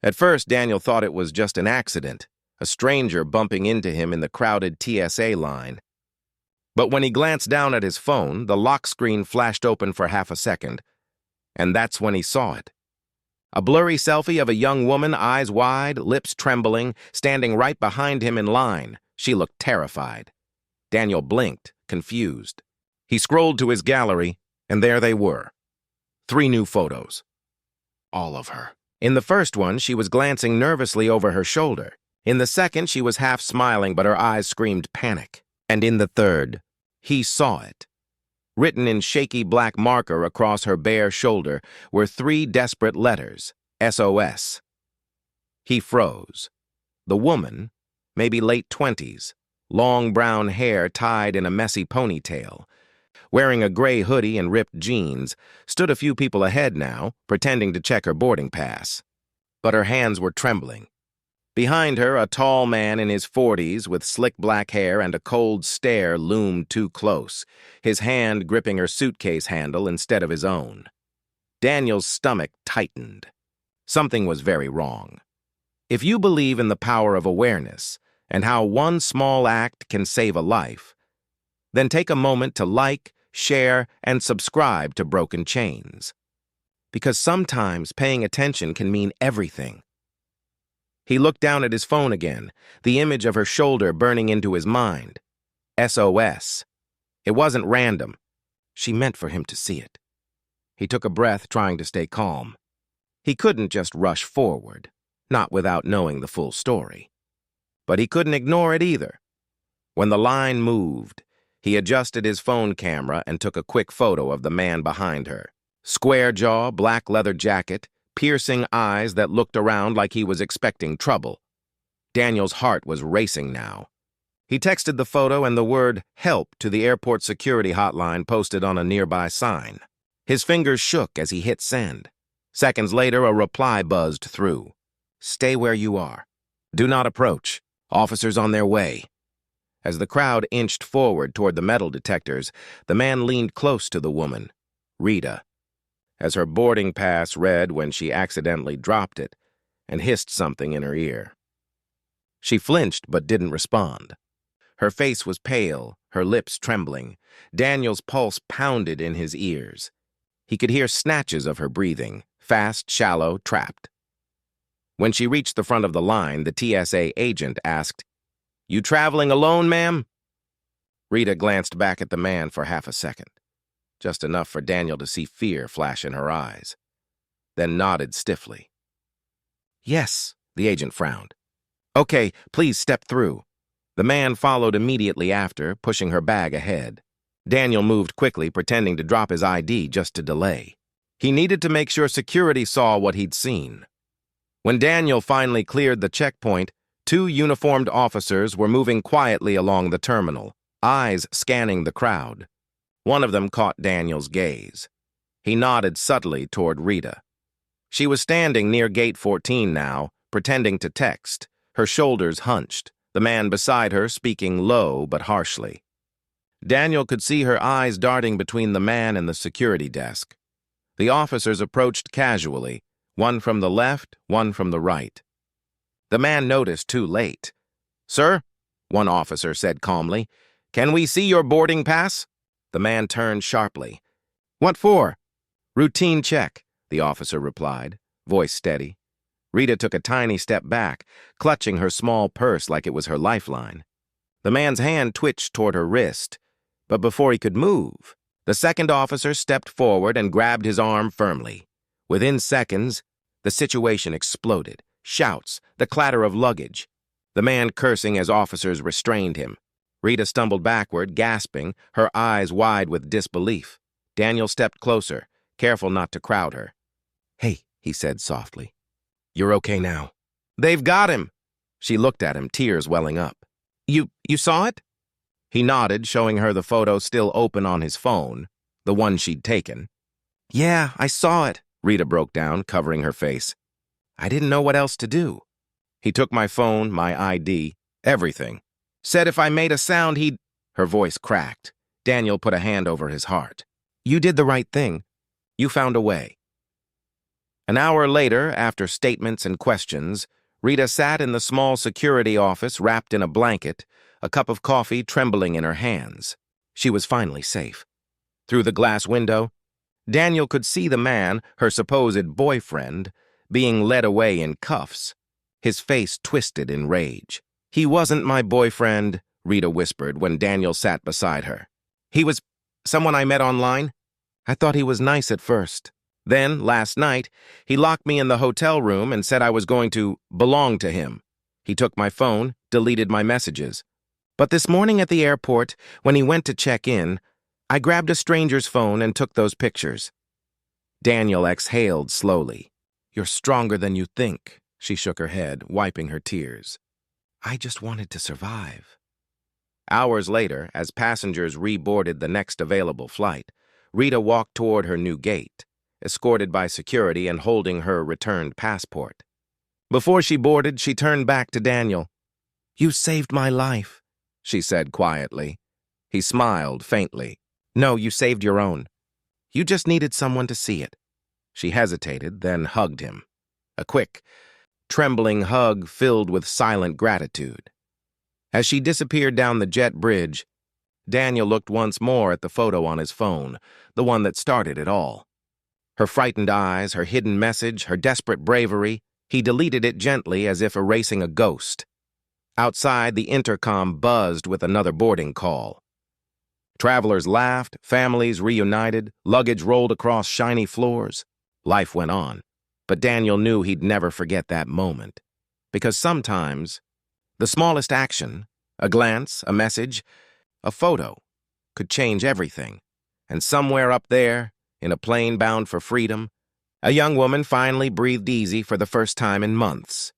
At first, Daniel thought it was just an accident, a stranger bumping into him in the crowded TSA line. But when he glanced down at his phone, the lock screen flashed open for half a second, and that's when he saw it. A blurry selfie of a young woman, eyes wide, lips trembling, standing right behind him in line. She looked terrified. Daniel blinked, confused. He scrolled to his gallery, and there they were. 3 new photos. All of her. In the first one, she was glancing nervously over her shoulder. In the second, she was half smiling, but her eyes screamed panic. And in the third, he saw it. Written in shaky black marker across her bare shoulder were 3 desperate letters, SOS. He froze. The woman, maybe late 20s, long brown hair tied in a messy ponytail, wearing a gray hoodie and ripped jeans, stood a few people ahead now, pretending to check her boarding pass. But her hands were trembling. Behind her, a tall man in his 40s with slick black hair and a cold stare loomed too close, his hand gripping her suitcase handle instead of his own. Daniel's stomach tightened. Something was very wrong. If you believe in the power of awareness and how one small act can save a life, then take a moment to like, share, and subscribe to Broken Chains. Because sometimes paying attention can mean everything. He looked down at his phone again, the image of her shoulder burning into his mind. SOS. It wasn't random. She meant for him to see it. He took a breath, trying to stay calm. He couldn't just rush forward, not without knowing the full story. But he couldn't ignore it either. When the line moved, he adjusted his phone camera and took a quick photo of the man behind her. Square jaw, black leather jacket, piercing eyes that looked around like he was expecting trouble. Daniel's heart was racing now. He texted the photo and the word "help" to the airport security hotline posted on a nearby sign. His fingers shook as he hit send. Seconds later, a reply buzzed through. "Stay where you are. Do not approach. Officers on their way." As the crowd inched forward toward the metal detectors, the man leaned close to the woman, Rita, as her boarding pass read when she accidentally dropped it, and hissed something in her ear. She flinched but didn't respond. Her face was pale, her lips trembling. Daniel's pulse pounded in his ears. He could hear snatches of her breathing, fast, shallow, trapped. When she reached the front of the line, the TSA agent asked, "You traveling alone, ma'am?" Rita glanced back at the man for half a second. Just enough for Daniel to see fear flash in her eyes, then nodded stiffly. "Yes," the agent frowned. "Okay, please step through." The man followed immediately after, pushing her bag ahead. Daniel moved quickly, pretending to drop his ID just to delay. He needed to make sure security saw what he'd seen. When Daniel finally cleared the checkpoint, 2 uniformed officers were moving quietly along the terminal, eyes scanning the crowd. One of them caught Daniel's gaze. He nodded subtly toward Rita. She was standing near gate 14 now, pretending to text, her shoulders hunched, the man beside her speaking low but harshly. Daniel could see her eyes darting between the man and the security desk. The officers approached casually, one from the left, one from the right. The man noticed too late. "Sir," one officer said calmly, "can we see your boarding pass?" The man turned sharply. "What for?" "Routine check," the officer replied, voice steady. Rita took a tiny step back, clutching her small purse like it was her lifeline. The man's hand twitched toward her wrist, but before he could move, the second officer stepped forward and grabbed his arm firmly. Within seconds, the situation exploded. Shouts, the clatter of luggage. The man cursing as officers restrained him. Rita stumbled backward, gasping, her eyes wide with disbelief. Daniel stepped closer, careful not to crowd her. "Hey," he said softly. "You're okay now." "They've got him." She looked at him, tears welling up. You saw it?" He nodded, showing her the photo still open on his phone, the one she'd taken. "Yeah, I saw it," Rita broke down, covering her face. "I didn't know what else to do. He took my phone, my ID, everything. Said if I made a sound, he'd—" Her voice cracked. Daniel put a hand over his heart. "You did the right thing. You found a way." An hour later, after statements and questions, Rita sat in the small security office wrapped in a blanket, a cup of coffee trembling in her hands. She was finally safe. Through the glass window, Daniel could see the man, her supposed boyfriend, being led away in cuffs, his face twisted in rage. "He wasn't my boyfriend," Rita whispered when Daniel sat beside her. "He was someone I met online. I thought he was nice at first. Then, last night, he locked me in the hotel room and said I was going to belong to him. He took my phone, deleted my messages. But this morning at the airport, when he went to check in, I grabbed a stranger's phone and took those pictures." Daniel exhaled slowly. "You're stronger than you think," she shook her head, wiping her tears. "I just wanted to survive." Hours later, as passengers reboarded the next available flight, Rita walked toward her new gate, escorted by security and holding her returned passport. Before she boarded, she turned back to Daniel. "You saved my life," she said quietly. He smiled faintly. "No, you saved your own. You just needed someone to see it." She hesitated, then hugged him. A quick, trembling hug filled with silent gratitude. As she disappeared down the jet bridge, Daniel looked once more at the photo on his phone, the one that started it all. Her frightened eyes, her hidden message, her desperate bravery, he deleted it gently as if erasing a ghost. Outside, the intercom buzzed with another boarding call. Travelers laughed, families reunited, luggage rolled across shiny floors. Life went on, but Daniel knew he'd never forget that moment. Because sometimes, the smallest action, a glance, a message, a photo, could change everything. And somewhere up there, in a plane bound for freedom, a young woman finally breathed easy for the first time in months.